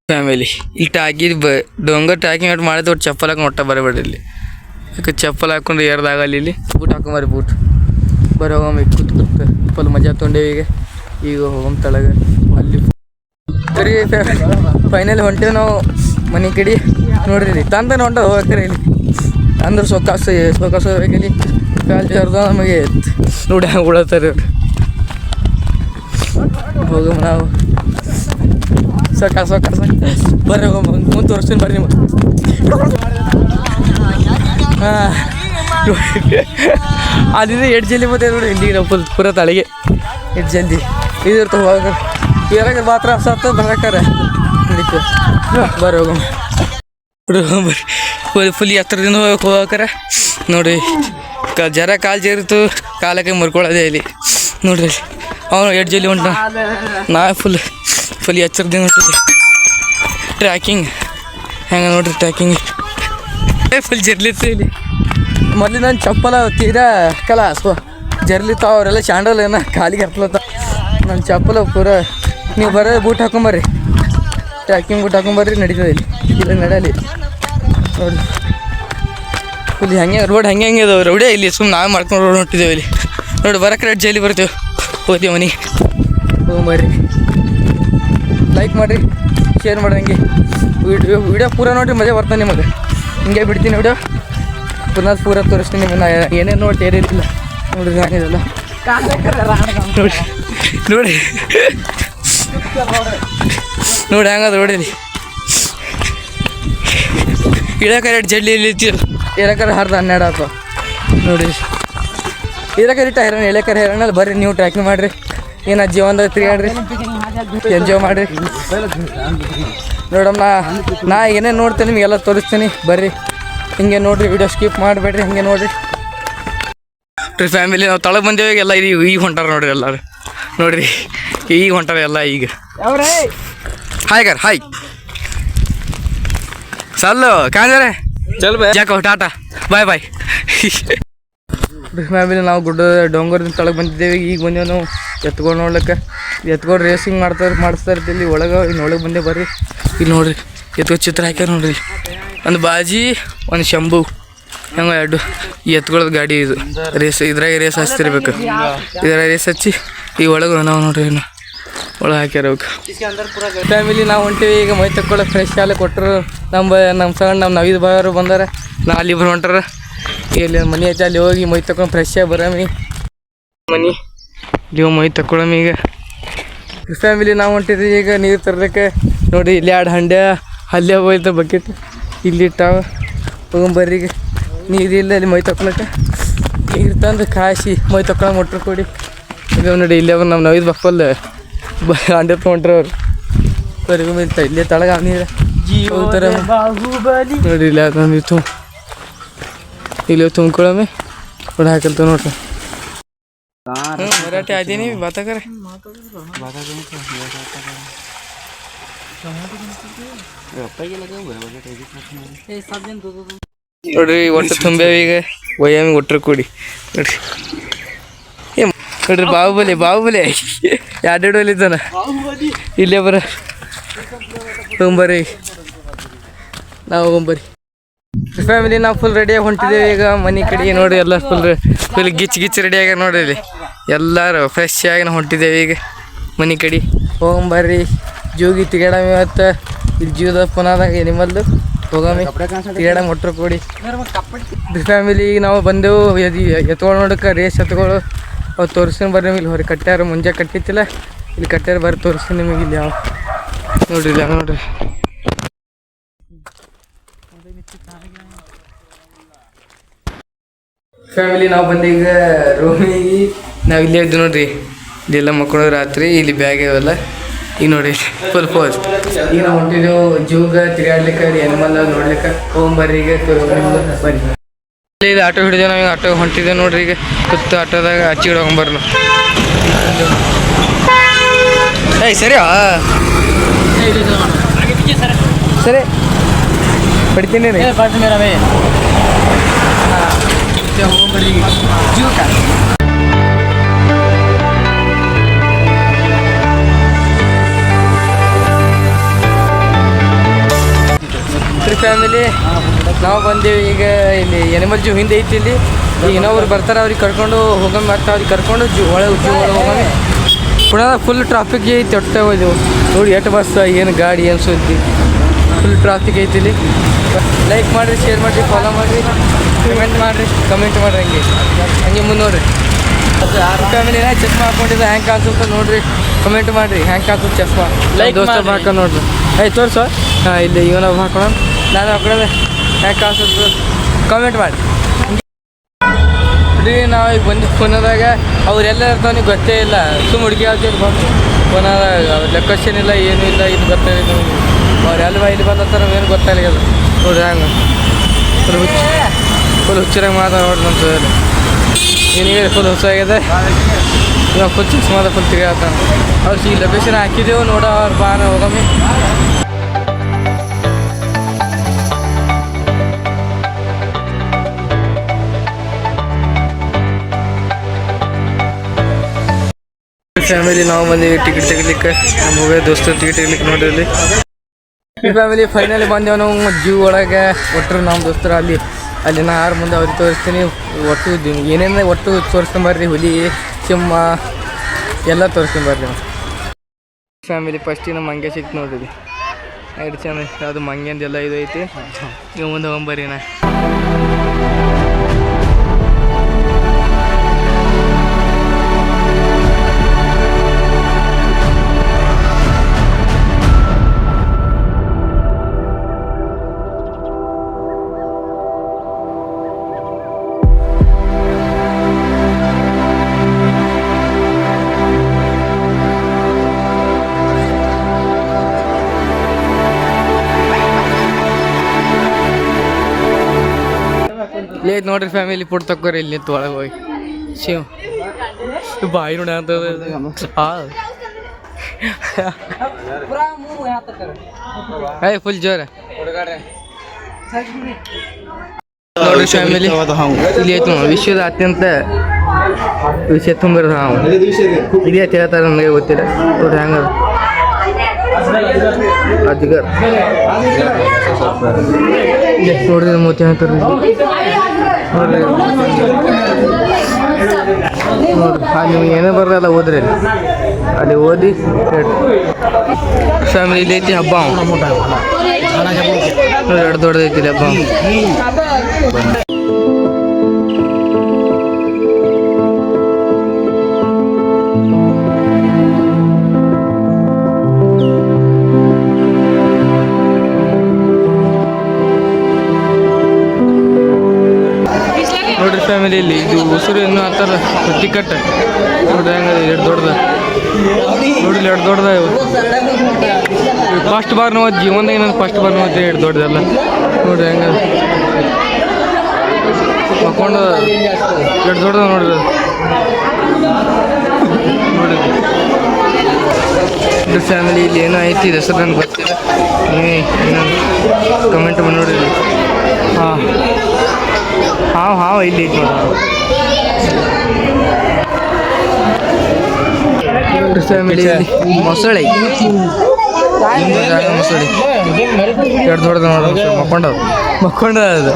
Family ಇಲ್ಲಿ ಟಾಕಿ ಡೊಂಗರ್ ಟ್ಯಾಕಿಂಗ್ ಆಟ ಮಾಡಿದ್ರೆ ಒಟ್ಟು ಚಪ್ಪಲ್ ಹಾಕೊಂಡು ಒಟ್ಟ ಬರಬೇಡ್ರಿ ಇಲ್ಲಿ. ಯಾಕೆ ಚಪ್ಪಲ್ ಹಾಕೊಂಡು ಏರ್ದಾಗಲ್ಲ ಇಲ್ಲಿ. ಬೂಟ್ ಹಾಕೊಂಬರಿ ಬೂಟ್ ಬರೀ ಹೋಗಮ್ಮ ಕೂತ್ ಫುಲ್ ಮಜಾ ತೊಗೊಂಡೇವಿ. ಈಗ ಹೋಗಮ್ ತಳಗೆ ಅಲ್ಲಿ ಬರೀ ಫೈನಲ್ ಹೊಂಟೇವೆ ನಾವು ಮನೆ ಕಡೆ. ನೋಡ್ರಿ ತಂದನ ಹೊಂಟ ಹೋಗ್ತಾರೆ ಇಲ್ಲಿ ಅಂದ್ರೆ ಸೊಕ್ಕಾಸ ಹೋಗ್ಬೇಕಿಲ್ಲಿ. ಕಾಲು ಜಾರ್ದ ನಮಗೆ ನೋಡಿ ಹಂಗೆ ಉಳತ್ತಾರೆ ಹೋಗಮ್ಮ ನಾವು. ಸೊಕ್ಕ ಬರ್ರಿ ಹೋಗಮ್ಮ ಮುಂದೆ ತೋರಿಸ್ತೀನಿ ಬರ್ರಿ ನಿಮಗೆ. ಹಾಂ ಅದಿದೆ 8 ಜಲ್ದಿ ಮತ್ತೆ ನೋಡಿ ಇಲ್ಲಿ ನಾವು ಪೂರ ತಳಿಗೆ 8 ಜಲ್ದಿ ಇದಿರ್ತಾವೆ. ಹೋಗ ಇರಾಗ ಮಾತ್ರ ಸತ್ತ ಬರಕಾರೆ ನಡೀತು. ಬರ್ರಿ ಹೋಗಮ್ಮ ಬರ್ರಿ ಫುಲ್ ಎತ್ತರದಿಂದ ಹೋಗಾಕರ ನೋಡಿರಿ. ಜರ ಕಾಲು ಜರಿತು ಕಾಲಕ್ಕೆ ಮರ್ಕೊಳ್ಳೋದೇ ಇಲ್ಲಿ ನೋಡ್ರಿ. ಅವನು 8 ಜಲ್ದಿ ಹೊಂಟ ನಾ ಫುಲ್ ಎಚ್ಚರದಿಂದ ಹೊಂಟಿದ್ದೆ. ಟ್ರ್ಯಾಕಿಂಗ್ ಹೆಂಗೆ ನೋಡ್ರಿ ಟ್ರ್ಯಾಕಿಂಗ್ ಫುಲ್ ಜರ್ಲಿತ್ತು ಇಲ್ಲಿ. ಮೊದಲು ನಾನು ಚಪ್ಪಲ ತೀರಾ ಕಲ ಜರ್ಲಿತ್ತು ಅವರೆಲ್ಲ ಚಾಂಡಲ್ ಏನ ಕಾಲಿಗೆ ಹತ್ಲತ್ತ. ನನ್ನ ಚಪ್ಪಲ ಪೂರ ನೀವು ಬರೋ ಬೂಟ್ ಹಾಕೊಂಬರ್ರಿ, ಟ್ರ್ಯಾಕಿಂಗ್ ಬೂಟ್ ಹಾಕೊಂಬರ್ರಿ ನಡೀತದೆ ಇಲ್ಲಿ. ಇಲ್ಲ ನಡೆಯಲಿ ನೋಡಿ ಫುಲ್ ಹೆಂಗೆ ರೋಡ್ ಹೆಂಗೆ ಇದಾವೆ ರೋಡೇ ಇಲ್ಲಿ. ಸುಮ್ಮನೆ ನಾವು ಮಾಡ್ಕೊಂಡು ರೋಡ್ ಹೊಂಟಿದ್ದೇವೆ ಇಲ್ಲಿ ನೋಡಿ. ಬರೋಕೆ ರೆಡ್ ಜೈಲಿ ಬರ್ತೀವಿ ಹೋಗ್ತೀವಿ ಮನೆಗೆ. ಹೋಗ್ಬರ್ರಿ, ಲೈಕ್ ಮಾಡಿರಿ, ಶೇರ್ ಮಾಡಿ. ಹಂಗೆ ವಿಡಿಯೋ ಪೂರ ನೋಡಿರಿ ಮಜಾ ಬರ್ತಾನೆ ನಿಮಗೆ. ಹಿಂಗೆ ಬಿಡ್ತೀನಿ ವಿಡಿಯೋ ಪೂರ ತೋರಿಸ್ತೀನಿ ನಿಮ್ಮನ್ನ. ಏನೇನು ನೋಡಿ ಏನಿಲ್ಲ ನೋಡಿರಿ ಏನಿರಲ್ಲ ನೋಡಿ ನೋಡಿ ಹೆಂಗದ ನೋಡಿರಿ. ಇಳಕರೆ 8 ಜಡ್ಲಿ ಇಲ್ಲಿ ಇಳಕರೆ 12 ಆಯ್ತು ನೋಡಿ. ಇಳಕರೆ ಇಟ್ಟ ಹೈರಾಣ ಎಳೆಕರೆ ಹೈರಾಣಲ್ಲಿ ಬರ್ರಿ ನೀವು ಟ್ರ್ಯಾಕಿಂಗ್ ಮಾಡಿರಿ. ಏನು ಜೀವನದಾಗ ತಿರುಗಾಡ್ರಿ, ಎಂಜಾಯ್ ಮಾಡಿರಿ. ನೋಡಮ್ಮ ನಾ ಏನೇನು ನೋಡ್ತೇನೆ ನಿಮಗೆಲ್ಲ ತೋರಿಸ್ತೀನಿ ಬರ್ರಿ. ಹಿಂಗೆ ನೋಡಿರಿ ವಿಡಿಯೋ ಸ್ಕಿಪ್ ಮಾಡಬೇಡ್ರಿ. ಹಂಗೆ ನೋಡಿರಿ ಫ್ಯಾಮಿಲಿ ನಾವು ತಳಗೆ ಬಂದೇವೆ. ಎಲ್ಲ ಈಗ ಹೊಂಟಾರ ನೋಡ್ರಿ ಎಲ್ಲರೂ ನೋಡಿರಿ. ಈಗ ಹೊಂಟಾರ ಎಲ್ಲ ಈಗ. ಹಾಯ್ ಕರ್ ಹಾಯ್ ಸಲ್ಲು ಕಾಂಜರೆ ಚಲ್ ಬೈ ಜಾಕೋ ಟಾಟಾ ಬಾಯ್ ಬಾಯ್. ಫ್ಯಾಮಿಲಿ ನಾವು ಗುಡ್ಡದ ಡೊಂಗರದಿಂದ ತಳಗೆ ಬಂದಿದ್ದೇವೆ. ಈಗ ಬಂದೇವೆ ನಾವು ಎತ್ಕೊಂಡು ನೋಡ್ಲಿಕ್ಕೆ. ಎತ್ಕೊಂಡು ರೇಸಿಂಗ್ ಮಾಡಿಸ್ತಾ ಇರ್ತೀವಿ ಒಳಗೆ. ಇನ್ನು ಒಳಗೆ ಬಂದೆ ಬರ್ರಿ. ಇಲ್ಲಿ ನೋಡ್ರಿ ಎತ್ಕೊ ಚಿತ್ರ ಹಾಕ್ಯಾರ ನೋಡ್ರಿ. ಒಂದು ಬಾಜಿ ಒಂದು ಶಂಭು ಹೆಂಗೆ 2 ಎತ್ಕೊಳ್ಳೋದು ಗಾಡಿ. ಇದು ಇದ್ರಾಗ ರೇಸ್ ಹಚ್ತಿರ್ಬೇಕು. ಇದ್ರಾಗ ರೇಸ್ ಹಚ್ಚಿ ಈ ಒಳಗೆ ನಾವು ನೋಡ್ರಿ ಇನ್ನು ಒಳಗೆ ಹಾಕ್ಯಾರ ಅವಕ್ಕೆ. ಫ್ಯಾಮಿಲಿ ನಾವು ಹೊಂಟೀವಿ ಈಗ ಮೈ ತಕ್ಕೊಳ್ಳೋಕೆ. ಫ್ರೆಶ್ ಹಾಲು ಕೊಟ್ಟರು ನಮ್ಮ ಸಣ್ಣ ನವೀದ್ ಬಾಯವರು ಬಂದಾರ. ನಾಲಿಬ್ರು ಹೊಂಟಾರ. ಇಲ್ಲಿ ಮನೆ ಹಚ್ಚಿ ಅಲ್ಲಿ ಹೋಗಿ ಮೈ ತಕೊಂಡು ಫ್ರೆಶ್ ಆಗಿ ಬರಮಿ ಮನೆ. ನೀವು ಮೈ ತಗೊಳಮಿ ಈಗ. ಫ್ಯಾಮಿಲಿ ನಾವು ಹೊಂಟಿದ್ವಿ ಈಗ ನೀರು ತರಲಿಕ್ಕೆ. ನೋಡಿ ಇಲ್ಲಿ 2 ಹಂಡೆ ಅಲ್ಲೇ ಹೋಯ್ತು ಬಕೆಟ್ ಇಲ್ಲಿ ಇಟ್ಟಾವ. ಹೋಗಂಬರ್ರಿ ಈಗ ನೀರಿಲ್ಲ ಅಲ್ಲಿ ಮೈ ತಗೊಳಕ್ಕೆ. ನೀರು ತಂದು ಕಾಯಿಸಿ ಮೈ ತಗೊಳ ಮೊಟ್ರು ಕೊಡಿ. ಈಗ ನೋಡಿ ಇಲ್ಲೇ ನಮ್ಮ ನವೀದ್ ಬಪ್ಪಲ್ ಹಂಡೆ ತೊಗೊಂಡ್ರೆ ಅವ್ರು ಬರಿಗೊಂತ ಇಲ್ಲೇ ತಳಗ ನೀರು ಹೋಗ್ತಾರೆ ನೋಡಿ. ಇಲ್ಲ ತಂದು ಇಲ್ಲಿ ತುಂಬ್ಕೊಳಮಿ ನೋಡಿ ಹಾಕಲ್ತ ನೋಡ್ರಿ. मराठी आधी नाही बाता करे ನೋಡ್ರಿ ಒಟ್ಟು ತುಂಬ್ಯಾವ ಈಗ ವಯ್ಯಾಮಿ ಒಟ್ಟರು ಕೂಡಿ ನೋಡ್ರಿ. ನೋಡ್ರಿ ಬಾಹುಬಲಿ 2 ಇದ್ದಾನ ಇಲ್ಲೇ ಬರ ಹೋಗ್ಬರ್ರಿ. ನಾವು ಹೋಗ್ಬರ್ರಿ ಫ್ಯಾಮಿಲಿ. ನಾವು ಫುಲ್ ರೆಡಿಯಾಗಿ ಹೊಂಟಿದ್ದೇವೆ ಈಗ ಮನೆ ಕಡೆಗೆ. ನೋಡಿ ಎಲ್ಲ ಫುಲ್ ಗಿಚ್ಚು ರೆಡಿ ಆಗ್ಯಾರ ನೋಡ್ರಿ. ಇಲ್ಲಿ ಎಲ್ಲರೂ ಫ್ರೆಶ್ ಆಗಿ ನಾವು ಹೊಂಟಿದ್ದೇವೆ ಈಗ ಮನೆ ಕಡೆ. ಹೋಗಂಬರ್ರಿ ಜೋಗಿ ತಿಗಾಡಮಿ. ಇವತ್ತು ಇಲ್ಲಿ ಜೀವದ ಪುನಾದಾಗ ನಿಮ್ಮಲ್ದು ಹೋಗಮ್ಮಿ ತಿಗಾಡ ಮೊಟ್ರು ಕೊಡಿ. ಫ್ಯಾಮಿಲಿ ಈಗ ನಾವು ಬಂದೆವು ಎತ್ಕೊಂಡು ನೋಡಕ್ಕೆ. ರೇಸ್ ಎತ್ಗಳು ಅವು ತೋರಿಸ್ತೀನಿ ಬರ್ರಿ. ಇಲ್ಲಿ ಹೊರಗೆ ಕಟ್ಟ್ಯಾರ, ಮುಂಜೆ ಕಟ್ಟಿತ್ತಿಲ್ಲ ಇಲ್ಲಿ ಕಟ್ಟ್ಯಾರ. ಬರ್ರಿ ತೋರಿಸ್ತೀನಿ ನಿಮಗೆ ಇಲ್ಲಿ ಯಾವ ನೋಡ್ರಿ. ಇಲ್ಲ ನೋಡ್ರಿ ಫ್ಯಾಮಿಲಿ ನಾವು ಬಂದೀಗ ರೂಮಿಗೆ. ನಾವು ಇಲ್ಲೇ ಇದ್ದು ನೋಡ್ರಿ. ಇಲ್ಲೆಲ್ಲ ಮಕ್ಕಳು ರಾತ್ರಿ ಇಲ್ಲಿ ಬ್ಯಾಗ್ ಇವೆಲ್ಲ ಈಗ ನೋಡಿ ಫುಲ್ ಪೋಸ್. ಈಗ ನಾವು ಹೊಂಟಿದ್ದೆವು ಜೂಗೆ ತಿರುಗಾಡ್ಲಿಕ್ಕೆ, ಎನಿಮಲ್ ನೋಡ್ಲಿಕ್ಕೆ. ಹೋಗ್ಬರ್ರಿ ಈಗ ಬರ್ರಿ. ಇದು ಆಟೋ ಹಿಡಿದೇವೆ ನಾವು. ಆಟೋ ಹೊಂಟಿದ್ದೇವೆ ನೋಡ್ರಿ. ಈಗ ಕೂತು ಆಟೋದಾಗ ಹಚ್ಚಿ ಹಿಡ್ಕೊಂಬರ್ರಿ ನಾವು. ಏಯ್ ಸರಿಯಾ ಸರಿ ಪಡ್ತೀನಿ ರೀ. ಹೋಗ್ಬರ್ರಿ ಜೂಕ. ಫ್ಯಾಮಿಲಿ ನಾವು ಬಂದೀವಿ ಈಗ ಇಲ್ಲಿ ಎನಿಮಲ್ ಜೂ ಹಿಂದೆ ಐತಿ ಇಲ್ಲಿ. ಈಗ ಇನ್ನೊಬ್ರು ಬರ್ತಾರೆ, ಅವ್ರಿಗೆ ಕರ್ಕೊಂಡು ಹೋಗೋ ಮತ್ತೆ ಅವ್ರಿಗೆ ಕರ್ಕೊಂಡು ಜೂ ಒಳಗೆ ಹೋಗೋಣ. ಪುನಃ ಫುಲ್ ಟ್ರಾಫಿಕ್ ಐತಿ. ಒಟ್ಟೆ ಹೋಯ್ತು ನೋಡಿ ಎಷ್ಟು ಬಸ್, ಏನು ಗಾಡಿ, ಏನು ಸುದ್ದಿ, ಫುಲ್ ಟ್ರಾಫಿಕ್ ಐತಿ ಇಲ್ಲಿ. ಲೈಕ್ ಮಾಡಿರಿ, ಶೇರ್ ಮಾಡಿರಿ, ಫಾಲೋ ಮಾಡಿರಿ, ಕಮೆಂಟ್ ಮಾಡಿರಿ ಹಂಗೆ ಮುಂದೆ ನೋಡಿರಿ. ಫ್ಯಾಮಿಲಿನ ಚಸ್ಮಾ ಹಾಕೊಂಡಿದ್ದೆ, ಹ್ಯಾಂಗೆ ಕಾಣಿಸುತ್ತೆ ನೋಡಿರಿ, ಕಮೆಂಟ್ ಮಾಡಿರಿ ಹ್ಯಾಂಗೆ ಕಾಣಿಸುತ್ತೆ ಚಸ್ಮಾ. ದೋಸ್ತ ಹಾಕೊಂಡು ನೋಡ್ರಿ. ಆಯ್ತು ತೋರಿಸು. ಹಾಂ ಇಲ್ಲಿ ಇವನೊಬ್ಬ ಹಾಕೋಣ, ನಾನು ಹಾಕೊಳ್ಳೋದು ಹ್ಯಾಂಗೆ ಕಾಣಿಸುತ್ತೆ ಕಮೆಂಟ್ ಮಾಡಿ. ನಾವು ಈಗ ಬಂದು ಫೋನದಾಗ ಅವರೆಲ್ಲ ಇರ್ತಾವೆ, ನೀವು ಗೊತ್ತೇ ಇಲ್ಲ. ಸುಮ್ಮ ಹುಡುಗಿ ಆಗ್ತಿದ್ದು ಬಂದು ಫೋನದಾಗ ಅವ್ರ ಲೊಕೇಶನ್ ಇಲ್ಲ, ಏನೂ ಇಲ್ಲ, ಇದು ಗೊತ್ತಿಲ್ಲ ನಿಮಗೆ. ಅವ್ರು ಎಲ್ಲಿ ಇಲ್ಲಿ ಬಂದಂತಾರೆ ಏನು ಗೊತ್ತಾಗಲ್ಲ ನೋಡ್ರಿ. ಹಂಗೆ ಫುಲ್ ಹುಚ್ಚರಾಗಿ ಮಾತಾಡ ನೋಡ್ರಿ. ನಮ್ಮ ಸರ್ ಏನಿಗೆ ಫುಲ್ ಹೊಸ ಆಗಿದೆ. ಇವಾಗ ಫುಲ್ ಚಸ್ಮಾದ ಫುಲ್ ತಿರುಗಾಡ್ತಾನೆ. ಅವ್ರು ಈ ಲೊಕೇಶನ್ ಹಾಕಿದ್ದೆವು ನೋಡ, ಅವ್ರು ಬಾನ ಹೋಗಮ್ಮಿ. ಫ್ಯಾಮಿಲಿ ನಾವು ಬಂದೀವಿ ಟಿಕೆಟ್ ತೆಗಿಲಿಕ್ಕೆ. ನಮ್ಮ ಹೋಗೋ ದೋಸ್ತರು ಟಿಕೆಟ್ ತೆಗಿಲಿಕ್ಕೆ ನೋಡಿರಲಿ. ಈ ಫ್ಯಾಮಿಲಿ ಫೈನಲಿ ಬಂದೇವು ನಾವು ಜೂ ಒಳಗೆ. ಒಟ್ಟರು ನಮ್ಮ ದೋಸ್ತರು ಅಲ್ಲಿ ನಾ ಯಾರು ಮುಂದೆ ಅವ್ರಿಗೆ ತೋರಿಸ್ತೀನಿ. ಒಟ್ಟು ಏನೇನು ಒಟ್ಟು ತೋರಿಸ್ಕೊಂಬರ್ರಿ. ಹುಲಿ, ಸಿಂಹ ಎಲ್ಲ ತೋರಿಸ್ಕೊಂಬರ್ರಿ ನಾವು. ಫ್ಯಾಮಿಲಿ ಫಸ್ಟಿಗೆ ನಮ್ಮ ಮಂಗೆ ಸಿಕ್ತು ನೋಡ್ರಿ. ಎರಡು ಚೆಂದ ಅದು ಮಂಗ್ಯಂದೆಲ್ಲ ಇದು ಐತಿ. ಈಗ ಮುಂದೆ ಹೋಗ್ಬರ್ರಿ ನಾ. ಲೇಟ್ ನೋಡ್ರಿ ಫ್ಯಾಮಿಲಿ, ಫುಡ್ ತಕ್ಕೋರಿ ಇಲ್ಲಿ ನಿಂತು ಒಳಗೆ ಹೋಗಿ. ಶಿವ್ ಬಾಯಿ ನೋಡಿ ಅಂತ ಫುಲ್ ಜೋರ ನೋಡ್ರಿ ಫ್ಯಾಮಿಲಿ. ಇಲ್ಲಿ ಐತಿ ವಿಶ್ವದ ಅತ್ಯಂತ ವಿಷಯ ತುಂಬಿರೋದು ನಾವು ಇದೇ ಹೇಳ್ತಾರೆ, ನನಗೆ ಗೊತ್ತಿಲ್ಲ. ನೋಡ್ರಿ ಹಂಗ ಅಜ್ಗರ್ ನೋಡ್ರಿ ಮೂತಿ ಹೇಳ್ತಾರೆ ನೋಡ್ರಿ. ನಿಮ್ಗೆ ಏನೇ ಬರಲ್ಲ ಓದ್ರಿ, ಅಲ್ಲಿ ಓದಿ ಫ್ಯಾಮಿಲಿ. ಇಲ್ಲಿ ಐತಿ ಹಬ್ಬ, ಎರಡು ದೊಡ್ಡದೈತಿ ಹಬ್ಬ. ನೋಡ್ರಿ ಫ್ಯಾಮಿಲಿಯಲ್ಲಿ ಇದು ಉಸಿರು ಇನ್ನೂ ಆ ಥರ ಟಿಕಟ್ ನೋಡ್ರಿ ಹೆಂಗ ಎರಡು ದೊಡ್ಡದ ನೋಡ್ರಿ, ಎರಡು ದೊಡ್ಡದ. ಫಸ್ಟ್ ಬಾರ್ ನೋವು ಜೀವನದಾಗ ಇನ್ನೊಂದು ಫಸ್ಟ್ ಬಾರ್ ನೋವು ಎರಡು ದೊಡ್ಡದಲ್ಲ ನೋಡ್ರಿ ಹೆಂಗ ಮಕ್ಕೊಂಡು ಎರಡು ದೊಡ್ಡದ ನೋಡ್ರಿ. ನೋಡ್ರಿ ಫ್ಯಾಮಿಲಿ ಇಲ್ಲಿ ಏನೋ ಐತಿ, ಹೆಸರು ನನಗೆ ಗೊತ್ತಿಲ್ಲ, ಕಮೆಂಟ್ ಮಾಡಿ ನೋಡ್ರಿ. ಹಾಂ ಇಲ್ಲಿ ಐತಿ ನೋಡ್ರಿ ಫ್ಯಾಮಿಲಿ. ಮೊಸಳೆ ಮೊಸಳೆ ಎರಡು ದೊಡ್ಡದ ನೋಡ್ರಿ. ಮಕ್ಕೊಂಡ ಅದು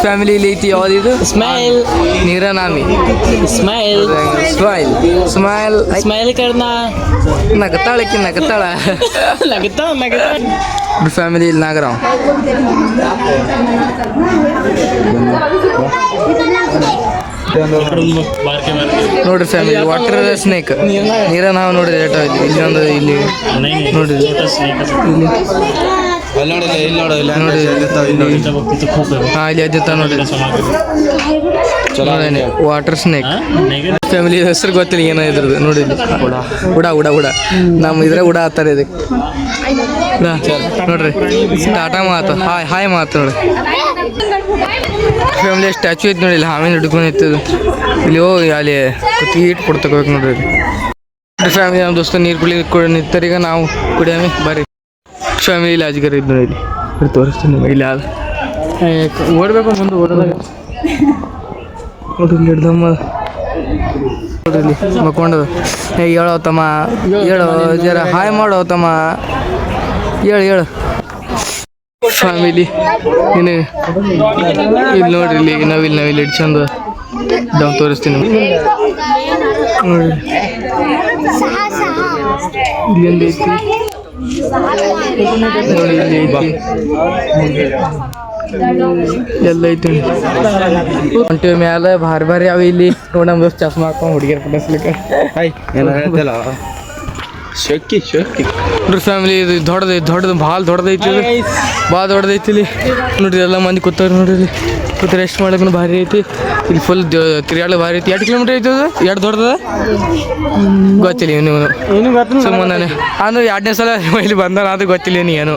ಫ್ಯಾಮಿಲಿ ಇಲ್ಲಿ ಐತಿ. ಯಾವ್ದಿದು ಸ್ಮೈಲ್ ನೀರನಾಮಿ ಸ್ಮೈಲ್ ಸ್ಮೈಲ್ ಸ್ಮೈಲ್ ಸ್ಮೈಲ್ ಕರ್ನ ನಗತಾಳಕ್ಕಿ ನಗತಾಳ ಫ್ಯಾಮಿಲಿ ಇಲ್ಲಿ ನಾಗರಾವ್ ನೋಡ್ರಿ ಫ್ಯಾಮಿಲಿ. ವಾಟರ್ ಸ್ನೇಕ್ ನೀರ ನಾವು ನೋಡ್ರಿ ರೇಟ್ ಆಯ್ತು. ಇಲ್ಲಿ ಒಂದು ಇಲ್ಲಿ ನೋಡ್ರಿ, ಇಲ್ಲಿ ಅಜ್ಜತ್ತ ನೋಡ್ರಿ ವಾಟರ್ ಸ್ನೇಕ್. ಫ್ಯಾಮಿಲಿ ಹೆಸರು ಗೊತ್ತಿಲ್ಲ ಏನೋ ಇದ್ರದ್ದು ನೋಡಿ. ಉಡ ಉಡ ಉಡ ನಮ್ಮ ಇದ್ರೆ ಉಡ ಆತಾರೆ ಇದಕ್ಕೆ ನೋಡ್ರಿ. ಟಾಟಾ ಮಾತು ಹಾಯ್ ಮಾತು ನೋಡಿ. ಫ್ಯಾಮಿಲಿ ಸ್ಟ್ಯಾಚು ಐತಿ ನೋಡಿ. ಇಲ್ಲಿ ಹಾವೇನು ಹಿಡ್ಕೊಂಡು ಇರ್ತದೆ. ಇಲ್ಲಿ ಹೋಗಿ ಅಲ್ಲಿ ಕುತ್ತಿಗೆ ಕೊಡ್ ತಗೋಬೇಕು ನೋಡ್ರಿ. ಫ್ಯಾಮಿಲಿ ನಮ್ಮ ದೋಸ್ತ ನೀರು ಕುಡಿ ನಿಂತರೀಗ ನಾವು ಕುಡಿಯಮಿ ಬರ್ರಿ. ಫ್ಯಾಮಿಲಿ ಇಲ್ಲಿ ಅಜ್ಗರ್ ಇದ್ದು ನೋಡಿ. ಇಲ್ಲಿ ತೋರಿಸ್ತೀನಿ ನಿಮಗೆ. ಇಲ್ಲಿ ಯಾವ್ದು ಓಡಬೇಕು ಮುಂದೆ ಓಡೋದಾಗ ನೋಡ್ರಿ. ಇಲ್ಲಿ ಹಿಡ್ದಮ್ಮ ನೋಡ್ರಿ ಇಲ್ಲಿ ಮಕ್ಕೊಂಡದ. ಹೇಳೋ ತಮ್ಮ, ಹೇಳು ಜರ ಹಾಯ್ ಮಾಡೋ ತಮ್ಮ, ಹೇಳು ಫ್ಯಾಮಿಲಿ. ಇನ್ನು ಇಲ್ಲಿ ನೋಡ್ರಿ, ಇಲ್ಲಿ ನವಿಲ್ ಇಟ್ಟು ಚಂದ ನಾವು ತೋರಿಸ್ತೀನಿ ನೋಡ್ರಿ. ಇಲ್ಲಿಂದ ಐತಿ ನೋಡಿ, ಇಲ್ಲಿ ಐತಿ ಎಲ್ಲ ಐತಿ. ಹೊಂಟಿವಿ ಮ್ಯಾಲ ಭಾರಿ ಅವ ಇಲ್ಲಿ ನೋಡಮ್. ಚಸ್ಮಾ ಹಾಕೊಂಡು ಹುಡುಗಿಯರ್ ಪಡಿಸ್ಲಿಕ್ಕೆ ನೋಡ್ರಿ ಫ್ಯಾಮಿಲಿ. ಇದು ದೊಡ್ಡದು ಭಾಳ ದೊಡ್ಡದೈತಿ, ಭಾಳ ದೊಡ್ಡದೈತಿ. ಇಲ್ಲಿ ನೋಡ್ರಿ ಎಲ್ಲ ಮಂದಿ ಕೂತಾರ ನೋಡ್ರಿ. ಇಲ್ಲಿ ಕೂತು ರೆಸ್ಟ್ ಮಾಡಕ್ಕೆ ಭಾರಿ ಐತಿ. ಇಲ್ಲಿ ಫುಲ್ ತಿರ್ಗಾಳ ಭಾರಿ ಐತಿ. 2 ಕಿಲೋಮೀಟರ್ ಐತಿ ಅದು. ಎರಡು ದೊಡ್ಡದ ಗೊತ್ತಿಲ್ಲ ನೀವು ಸುಮ್ಮನೆ ಅಂದ್ರೆ 2ನೇ ಸಲ ಇಲ್ಲಿ ಬಂದ, ಅದು ಗೊತ್ತಿಲ್ಲ ಏನು.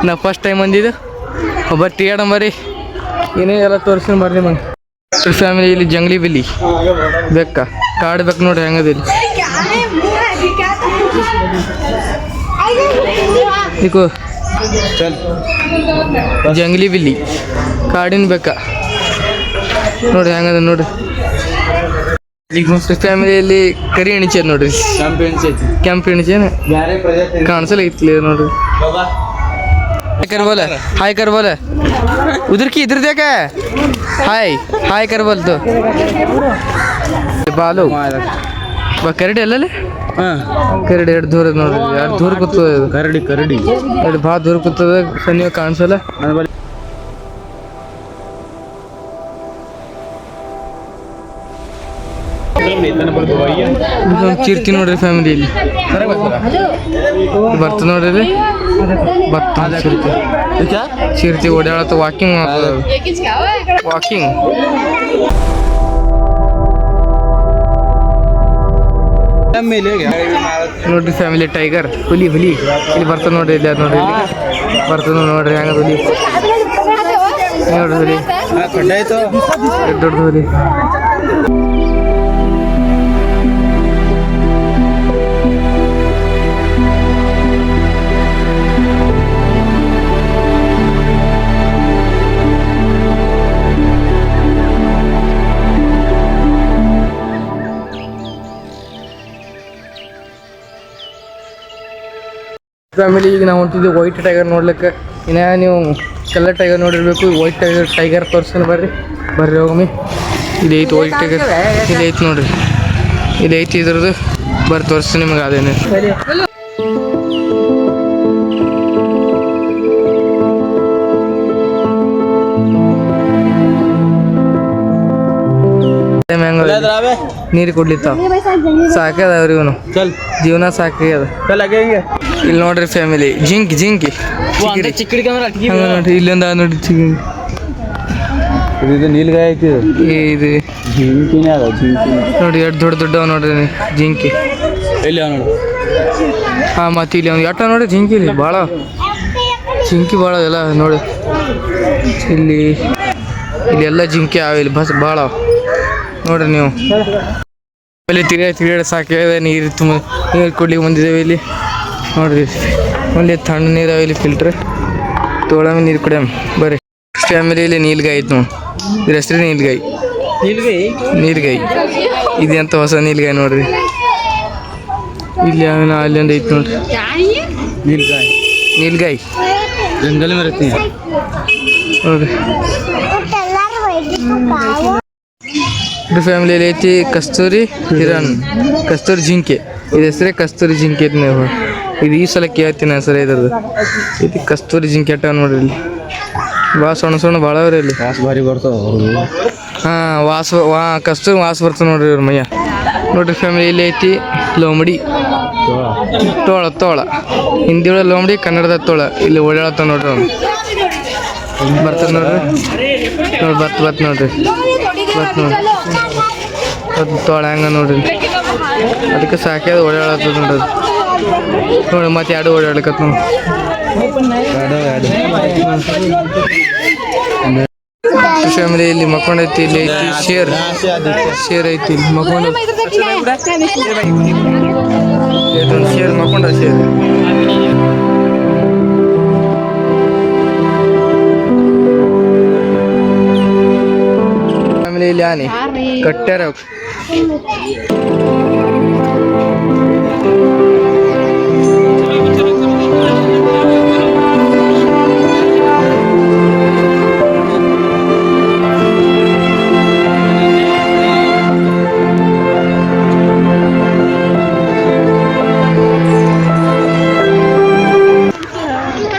ನಾ ಫಸ್ಟ್ ಟೈಮ್ ಬಂದಿದ್ದು. ಒಬ್ಬರು ತಿರ್ಗಾಡಂಬರಿ ಏನೇ ಎಲ್ಲ ತೋರಿಸ್ಕೊಂಡು ಬರ್ರಿ ಮನೆ ಫ್ಯಾಮಿಲಿ. ಇಲ್ಲಿ ಜಂಗ್ಲಿ ಬಿಲ್ಲಿ ಬೆಕ್ಕ, ಕಾಡು ಬೆಕ್ಕ ನೋಡ್ರಿ ಹೆಂಗದ ಇಲ್ಲಿ. देखो ಜಂಗ್ಲಿ ಬಿಲ್ಲಿ, ಕಾಡಿನ ಬೆಕ್ಕ ನೋಡ್ರಿ ಹೆಂಗದ ನೋಡ್ರಿ. ಫ್ಯಾಮಿಲಿಯಲ್ಲಿ ಕರಿ ಎಣಿಚೆ ನೋಡ್ರಿ, ಕೆಂಪು ಎಣಿಚೆ ಕಾಣಿಸಲ್ಲ ಐತಿ ನೋಡ್ರಿ. कर बोल, हाय कर बोल. उधर की इधर देखा, हाय कर बोल. तो ಬಾಲು ಕರಡಿ ಅಲ್ಲಲ್ಲಿ. ಕರಡಿ ಎರಡು ದೂರ ನೋಡ್ರಿ, ಎರಡು ದೂರ ಕೂತದ. ಕರಡಿ ಎರಡು ಭಾಳ ದೂರ ಕೂತದ, ಸನಿಯ ಕಾಣಿಸಲ್ಲ. ಚಿರ್ತಿ ನೋಡ್ರಿ ಫ್ಯಾಮಿಲಿಯಲ್ಲಿ ಬರ್ತ ನೋಡ್ರಿ. ಚಿರ್ತಿ ಓಡಾಡತ್ತ, ವಾಕಿಂಗ್ ನೋಡ್ರಿ ಫ್ಯಾಮಿಲಿ. ಟೈಗರ್, ಹುಲಿ ಇಲ್ಲಿ ಬರ್ತದ ನೋಡ್ರಿ. ಇಲ್ಲಿ ಅದು ನೋಡ್ರಿ, ಇಲ್ಲಿ ಬರ್ತದ ನೋಡ್ರಿ ಹೆಂಗ ಹುಲಿ ನೋಡ್ರಿ. ಹುಲಿ ದೊಡ್ಡ ಹುಲಿ. ಫ್ಯಾಮಿಲಿ ಈಗ ನಾವು ಹೊಂಟಿದ್ವಿ ವೈಟ್ ಟೈಗರ್ ನೋಡ್ಲಿಕ್ಕೆ. ಇನ್ನು ನೀವು ಕಲರ್ ಟೈಗರ್ ನೋಡಿರ್ಬೇಕು. ವೈಟ್ ಟೈಗರ್ ತೋರಿಸ್ಕೊಂಡು ಬರ್ರಿ ಹೋಗಮ್ಮಿ. ಇದು ಐತಿ ವೈಟ್ ಟೈಗರ್, ಇದು ಐತಿ ನೋಡ್ರಿ, ಇದು ಐತಿ ಇದ್ರದ್ದು. ಬರ್ರಿ ತೋರಿಸ್ತೀನಿ ನಿಮಗೆ ಅದೇನೆ. ನೀರು ಕುಡ್ಲಿತ್ತಾವ, ಸಾಕ್ಯದ ಅವ್ರಿ ಇವನು ಜೀವನ ಸಾಕಿ ಅದ. ಇಲ್ಲಿ ನೋಡ್ರಿ ಫ್ಯಾಮಿಲಿ, ಜಿಂಕಿ ನೋಡ್ರಿ. ಇಲ್ಲಿಂದ ನೋಡ್ರಿ ನೀಲ್ಗಾಯಿ ಐತಿ. ಇದು ನೋಡಿ ಎಷ್ಟು ದೊಡ್ಡ ನೋಡ್ರಿ ಜಿಂಕಿ. ಹಾಂ ಮತ್ತೆ ಇಲ್ಲಿ ಅವ್ನು ಎಟ್ಟ ನೋಡ್ರಿ ಜಿಂಕಿ. ಇಲ್ಲಿ ಭಾಳ ಜಿಂಕಿ ಭಾಳ ಎಲ್ಲ ನೋಡಿ. ಇಲ್ಲಿ ಎಲ್ಲ ಜಿಂಕಿ ಅವ ಇಲ್ಲಿ ಬಸ್ ಭಾಳ ನೋಡ್ರಿ ನೀವು. ಅಲ್ಲಿ ತಿರುಗಾಡಿ ಸಾಕಿದೆ. ನೀರು ಕುಡ್ಲಿಕ್ಕೆ ಬಂದಿದ್ದೇವೆ ಇಲ್ಲಿ ನೋಡ್ರಿ. ಅಲ್ಲಿ ತಣ್ಣ ನೀರು ಇಲ್ಲಿ ಫಿಲ್ಟ್ರ್ ತೊಗೊಳಮಿ, ನೀರು ಕುಡಿಯಮ್ ಬರ್ರಿ. ಫ್ಯಾಮಿಲಿಯಲ್ಲಿ ನೀಲ್ಗಾಯಿ ಐತೆ ನೋಡಿ. ಇದ್ರ ಹೆಸ್ರು ನೀಲ್ಗಾಯಿ. ಇದೆಂತ ಹೊಸ ನೀಲ್ಗಾಯಿ ನೋಡ್ರಿ. ಇಲ್ಲಿ ಅಲ್ಲಿಂದ ಐತೆ ನೋಡ್ರಿ ನೀಲ್ಗಾಯಿ. ಜಂಗಲ್ ಮರತಿ ನೋಡ್ರಿ. ಫ್ಯಾಮಿಲಿಯಲ್ಲಿ ಐತಿ ಕಸ್ತೂರಿ ಹಿರನ್, ಕಸ್ತೂರಿ ಜಿಂಕೆ. ಇದು ಹೆಸರೇ ಕಸ್ತೂರಿ ಜಿಂಕೆ ಐತಿ. ನೀವು ಇದು ಈ ಸಲ ಕೇಳ್ತೀನಿ ಹೆಸರೇ ಇದ್ರದ್ದು. ಇದು ಕಸ್ತೂರಿ ಜಿಂಕೆ ಅಟ್ಟ ನೋಡ್ರಿ. ಇಲ್ಲಿ ಭಾಳ ಸಣ್ಣ ಭಾಳ ಅವ್ರಿ ಇಲ್ಲಿ. ಭಾರಿ ಬರ್ತಾವ. ಹಾಂ ಕಸ್ತೂರಿ ವಾಸ ಬರ್ತದೆ ನೋಡ್ರಿ ಇವ್ರ ಮಯ್ಯ. ನೋಡ್ರಿ ಫ್ಯಾಮಿಲಿ ಇಲ್ಲಿ ಐತಿ ಲೋಮಡಿ, ತೋಳ. ಹಿಂದಿ ಒಳಗೆ ಲೋಮಡಿ, ಕನ್ನಡದ ತೋಳ. ಇಲ್ಲಿ ಓಡಾಡತ್ತ ನೋಡ್ರಿ ಅವ್ನು. ಬರ್ತದೆ ನೋಡ್ರಿ. ಬತ್ ನೋಡ್ರಿ ಅದು ತೋಳ ಹೆಂಗ ನೋಡ್ರಿ. ಅದಕ್ಕೆ ಸಾಕ್ಯದ ಓಡಾಡತ್ತದ ನೋಡ್ರಿ. ನೋಡಿ ಮತ್ತೆ ಎರಡು ಓಡಾಡ್ಲಿಕತ್ ನಾವು. ಫ್ಯಾಮಿಲಿ ಇಲ್ಲಿ ಮಕ್ಕೊಂಡೈತಿ. ಇಲ್ಲಿ ಐತಿ ಶೇರ್ ಐತಿ. ಇಲ್ಲಿ ಮಕ್ಕೊಂಡ ಶೇರ್ ಮಕ್ಕೊಂಡ ಶೇರ್. ಫ್ಯಾಮಿಲಿ ಇಲ್ಲಿ ಆನೆ ಕಟ್ಟ್ಯಾರ ಇಲ್ಲಿ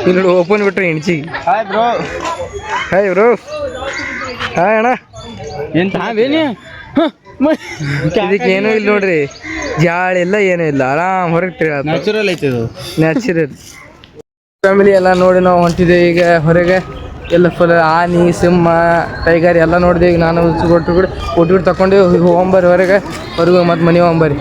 ನೋಡಿ ಓಪನ್ ಬಿಟ್ರೆ ಹೆಣ್ಚಿ. Hi bro. Hi bro. Hi ಅಣ್ಣ. ಎಂತ ಹಾವೇನಿ ಇದಕ್ಕೆ ಏನೂ ಇಲ್ಲ ನೋಡ್ರಿ, ಜಾಳಿ ಇಲ್ಲ ಏನೂ ಇಲ್ಲ, ಆರಾಮ್ ಹೊರಗೆ ನ್ಯಾಚುರಲ್ ಐತೆ ಇದು, ನ್ಯಾಚುರಲ್. ಫ್ಯಾಮಿಲಿ ಎಲ್ಲ ನೋಡಿ ನಾವು ಹೊಂಟಿದ್ದೇವೆ ಈಗ ಹೊರಗೆ. ಎಲ್ಲ ಫುಲ್ ಆನೆ, ಸಿಂಹ, ಟೈಗರ್ ಎಲ್ಲ ನೋಡಿದೆ. ಈಗ ನಾನು ಒಟ್ಟು ತಗೊಂಡು ಹೋಗ್ಬರ್ರಿ ಹೊರಗೆ ಮತ್ತು ಮನೆ ಹೋಗ್ಬರ್ರಿ.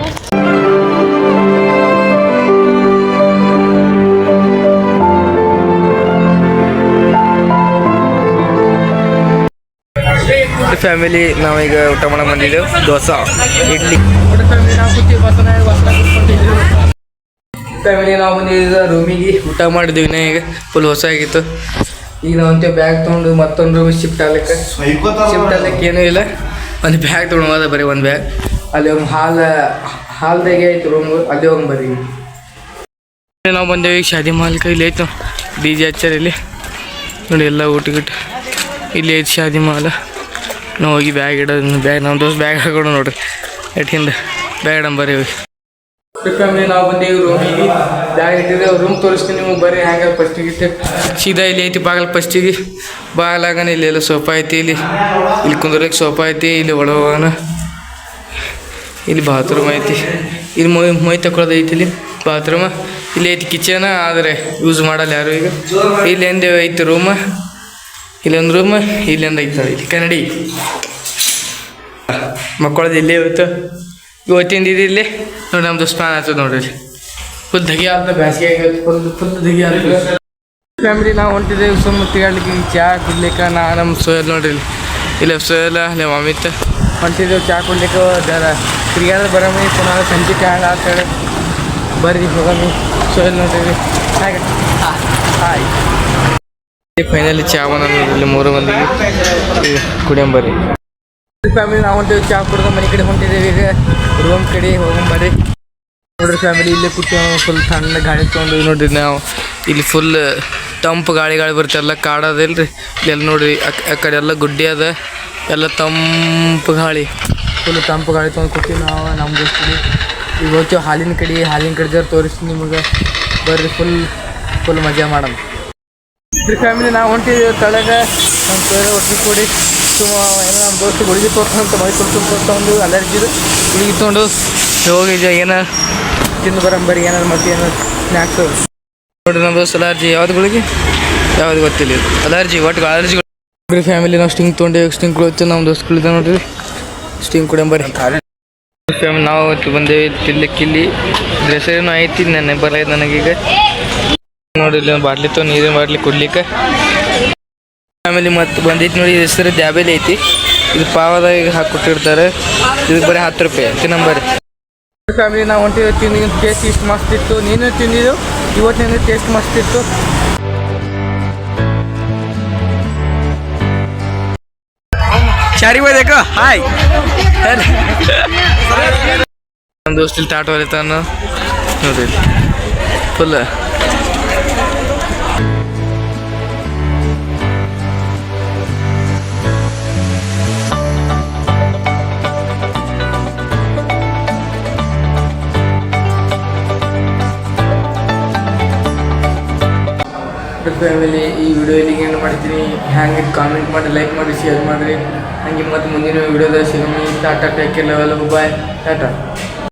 ಫ್ಯಾಮಿಲಿ ನಾವೀಗ ಊಟ ಮಾಡಕ್ಕೆ ಬಂದಿದ್ದೆವು, ದೋಸೆ ಇಡ್ಲಿ. ಫ್ಯಾಮಿಲಿ ನಾವು ಬಂದಿದ್ದ ರೂಮಿಗೆ ಊಟ ಮಾಡಿದ್ವಿ. ಈಗ ಫುಲ್ ಹೊಸ ಆಗಿತ್ತು. ಈಗ ನಾವು ಅಂತ ಬ್ಯಾಗ್ ತೊಗೊಂಡು ಮತ್ತೊಂದು ರೂಮ್ ಶಿಫ್ಟ್ ಆಗ್ಲಿಕ್ಕೆ ಏನೂ ಇಲ್ಲ, ಒಂದು ಬ್ಯಾಗ್ ತೊಗೊಂಡು ಹೋದ ಬರೀ ಒಂದು ಬ್ಯಾಗ್. ಅಲ್ಲಿ ಒಂದು ಹಾಲ್ದಾಗೆ ಆಯ್ತು ರೂಮ್, ಅಲ್ಲಿ ಹೋಗಿ ಬರ್ರಿ. ನಾವು ಬಂದೇವಿ ಈಗ ಶಾದಿ ಮಾಲ್ ಇಲ್ಲಿ ಆಯ್ತು DJ ಹಚ್ಚಾರ ಇಲ್ಲಿ ನೋಡಿ, ಎಲ್ಲ ಊಟ ಇಲ್ಲಿ ಐತೆ ಶಾದಿ ಮಾಲ್. ನಾವು ಹೋಗಿ ಬ್ಯಾಗ್ ಇಡೋದು, ಬ್ಯಾಗ್ ನಮ್ಮ ದೋಸ್ತ ಬ್ಯಾಗ್ ಹಾಕೊಂಡು ನೋಡ್ರಿ ಎಟ್ಟಿಂದ ಬ್ಯಾಗ್ ಇಡಂಬರಿ ಹೋಗಿ. ಫ್ಯಾಮಿಲಿ ನಾವು ಬಂದೀವಿ ರೂಮಿಗೆ, ಬ್ಯಾಗ್ ಇಟ್ಟಿದ್ದೇವೆ. ರೂಮ್ ತೋರಿಸ್ತೀನಿ ನಿಮಗೆ ಬರ್ರಿ. ಹ್ಯಾಂಗ ಫಸ್ಟಿಗೆ ಇಟ್ಟು ಸೀದಾ ಇಲ್ಲಿ ಐತಿ ಬಾಗಲ್. ಫಸ್ಟಿಗೆ ಬಾಗಲಾಗನ ಇಲ್ಲೆಲ್ಲ ಸೋಫಾ ಐತಿ, ಇಲ್ಲಿ ಕುಂದ್ರಕ್ಕೆ ಸೋಫಾ ಐತಿ. ಇಲ್ಲಿ ಒಳಗೋಗನ ಇಲ್ಲಿ ಬಾತ್ರೂಮ್ ಐತಿ, ಇಲ್ಲಿ ಮೈ ತಗೊಳ್ಳೋದು ಐತಿ. ಇಲ್ಲಿ ಬಾತ್ರೂಮ್ ಇಲ್ಲಿ ಐತಿ. ಕಿಚನ್ ಆದರೆ ಯೂಸ್ ಮಾಡಲ್ಲ ಯಾರು ಈಗ. ಇಲ್ಲಿ ಎಂದೇ ಐತಿ ರೂಮ್, ಇಲ್ಲೊಂದು ರೂಮ್, ಇಲ್ಲೊಂದು ಐತೆ ನೋಡಿ. ಇಲ್ಲಿ ಕನ್ನಡಿ ಮಕ್ಕಳದ್ದು ಇಲ್ಲೇ ಇವತ್ತು ಇವತ್ತಿಂದ ಇಲ್ಲಿ ನೋಡಿ. ನಮ್ಮದು ಸ್ನಾನ ಆಗ್ತದೆ ನೋಡ್ರಿ. ಫುಲ್ ಧಗಿ ಆಗ್ತದೆ, ಬೇಸಿಗೆ ಆಗಿತ್ತು, ಫುಲ್ ಧಗಿ ಆಗ್ತದೆ. ಫ್ಯಾಮಿಲಿ ನಾವು ಹೊಂಟಿದ್ದೇವೆ ಸುಮ್ಮ ತಿರ್ಗಾಡ್ಲಿಕ್ಕೆ, ಚಹಾ ಕುಡ್ಲಿಕ್ಕೆ. ನಮ್ಮ ಸೋಯಲ್ ನೋಡ್ರಿ ಇಲ್ಲ ಸೋಯಲ್ ಅಲ್ಲಿ ಅಮಿತ್ ಹೊಂಟಿದ್ದೇವೆ ಚಹಾ ಕುಡ್ಲಿಕ್ಕೆ. ತಿರ್ಗಾಡ ಬರಮಿ ಪುನಃ ಸಂಜೆ ಕಾಂಡ ಆಗ್ತಾಳೆ. ಬರ್ರಿ ಹೋಗಮ್ಮಿ. ಸೋಯಲ್ ನೋಡ್ರಿ ಹಾಗೆ ಹಾಯ್. ಫೈನಲಿ ಚಹಾ ಬಂದ 3 ಮಂದಿಗೆ ಕುಡಿಯಂಬರ್ರಿ. ಫ್ಯಾಮಿಲಿ ನಾವು ಹೊಂಟಿದ್ದೇವೆ ಚಹಾ ಕುಡ್ದು ಮನೆ ಕಡೆ ಹೊಂಟಿದ್ದೇವೆ. ಈಗ ರೂಮ್ ಕಡೆ ಹೋಗಂಬರ್ರಿ. ನೋಡ್ರಿ ಫ್ಯಾಮಿಲಿ ಇಲ್ಲೇ ಕೂತು ಫುಲ್ ತಣ್ಣ ಗಾಳಿ ತೊಗೊಂಡು ನೋಡ್ರಿ. ನಾವು ಇಲ್ಲಿ ಫುಲ್ ತಂಪು ಗಾಳಿ ಬರುತ್ತೆ, ಎಲ್ಲ ಕಾಡೋದಿಲ್ರಿ ಇಲ್ಲೆಲ್ಲ ನೋಡ್ರಿ. ಆ ಕಡೆ ಎಲ್ಲ ಗುಡ್ಡೆ ಅದ, ಎಲ್ಲ ತಂಪು ಗಾಳಿ, ಫುಲ್ ತಂಪು ಗಾಳಿ ತೊಗೊಂಡು ಕೂತೀವಿ ನಾವು ನಮ್ಮ ದೋಸ್ತಿಗೆ. ಈಗ ಹೋಗ್ತೀವಿ ಹಾಲಿನ ಕಡೆ ಜರ ತೋರಿಸ್ತೀನಿ ನಿಮಗೆ, ಬರ್ರಿ. ಫುಲ್ ಮಜಾ ಮಾಡೋಣ. ಫ್ಯಾಮಿಲಿ ನಾವು ಹೊಂಟಿದ್ದೇವೆ ತಳಗ. ನಮ್ಮ ಸೋಯರ ಒಟ್ಟು ಕೂಡಿ ಸುಮ್ಮ ಏನೋ ನಮ್ಮ ದೋಸ್ತು ಗುಳಿಗೆ ತೋರ್ಸಂತ ಮೈ ತೊಗೊಂಡು ಅಲರ್ಜಿದು ಗುಳಿಗೆ ತೊಗೊಂಡು ಹೋಗಿ ಏನಾರು ತಿಂದು ಬರಂಬರಿ. ಏನಾರು ಮತ್ತೆ ಏನಾರು ಸ್ನ್ಯಾಕ್ಸು ನೋಡಿರಿ. ನಮ್ಮ ದೋಸ್ತು ಅಲರ್ಜಿ ಯಾವ್ದು ಗುಳಿಗೆ ಯಾವ್ದು ಗೊತ್ತಿಲ್ಲ, ಇದು ಅಲರ್ಜಿ ಒಟ್ಟು ಅಲರ್ಜಿ ನೋಡಿರಿ. ಫ್ಯಾಮಿಲಿ ನಾವು ಸ್ಟಿಂಗ್ ತೊಗೊಂಡು ಸ್ಟಿಂಗ್ ಕುಡಿತೀವಿ. ನಮ್ಮ ದೋಸ್ತುಗಳಿದ್ದ ನೋಡಿರಿ ಸ್ಟಿಂಗ್ ಕುಡಿಯಂಬರಿ. ಫ್ಯಾಮಿಲಿ ನಾವು ಬಂದೇವಿ ತಿನ್ಲಿಕ್ಕಿಲ್ಲಿ. ಹೆಸರೇನು ಐತಿ ನೆನ್ನೆ ಬರೈತೆ ನನಗೀಗ. ನೋಡಿ ಇಲ್ಲಿ ಒಂದು ಬಾಟ್ಲಿ ತೊಗೊಂಡು ನೀರಿನ ಬಾಟ್ಲಿ ಕುಡ್ಲಿಕ್ಕೆ. ಫ್ಯಾಮಿಲಿ ಮತ್ತು ಬಂದೈತಿ ನೋಡಿ, ಹೆಸರು ದ್ಯಾಬೇಲಿ ಐತಿ. ಇದು ಪಾವದಾಗ ಹಾಕಿಕೊಟ್ಟಿರ್ತಾರೆ. ಇದಕ್ಕೆ ಬರೀ 10 ರೂಪಾಯಿ ತಿನ್ನಂಬರಿ. ಫ್ಯಾಮಿಲಿ ನಾವು ಹೊಂಟಿದ್ದು ತಿಂದಿದ್ದು ಟೇಸ್ಟ್ ಇಷ್ಟು ಮಸ್ತ್ ಇತ್ತು. ನೀನು ತಿಂದಿದ್ದು ಇವತ್ತಿನ ಟೇಸ್ಟ್ ಮಸ್ತ್ ಇತ್ತು. ಚಾರಿ ಬೋದೇಕ ಹಾಯ್. ನಮ್ಮ ದೋಸ್ತಿ ಇಲ್ಲಿ ತಾಟ ಹೊಲಿತಾನ ನೋಡ್ರಿ ಫುಲ್. ಫ್ಯಾಮಿಲಿ ಈ ವಿಡಿಯೋ ಇಲ್ಲಿಗೆ ಏನು ಮಾಡ್ತೀನಿ. ಹ್ಯಾಂಗೆ ಕಾಮೆಂಟ್ ಮಾಡಿ, ಲೈಕ್ ಮಾಡಿ, ಶೇರ್ ಮಾಡಿರಿ. ಹಾಗೆ ಮತ್ತು ಮುಂದಿನ ವಿಡಿಯೋದಾಗ ಸಿಗಮಿ. ಟಾಟಾ, ಟೇಕ್ ಕೇರ್, ಲೆವೆಲ್ ಬಾಯ್, ಟಾಟಾ.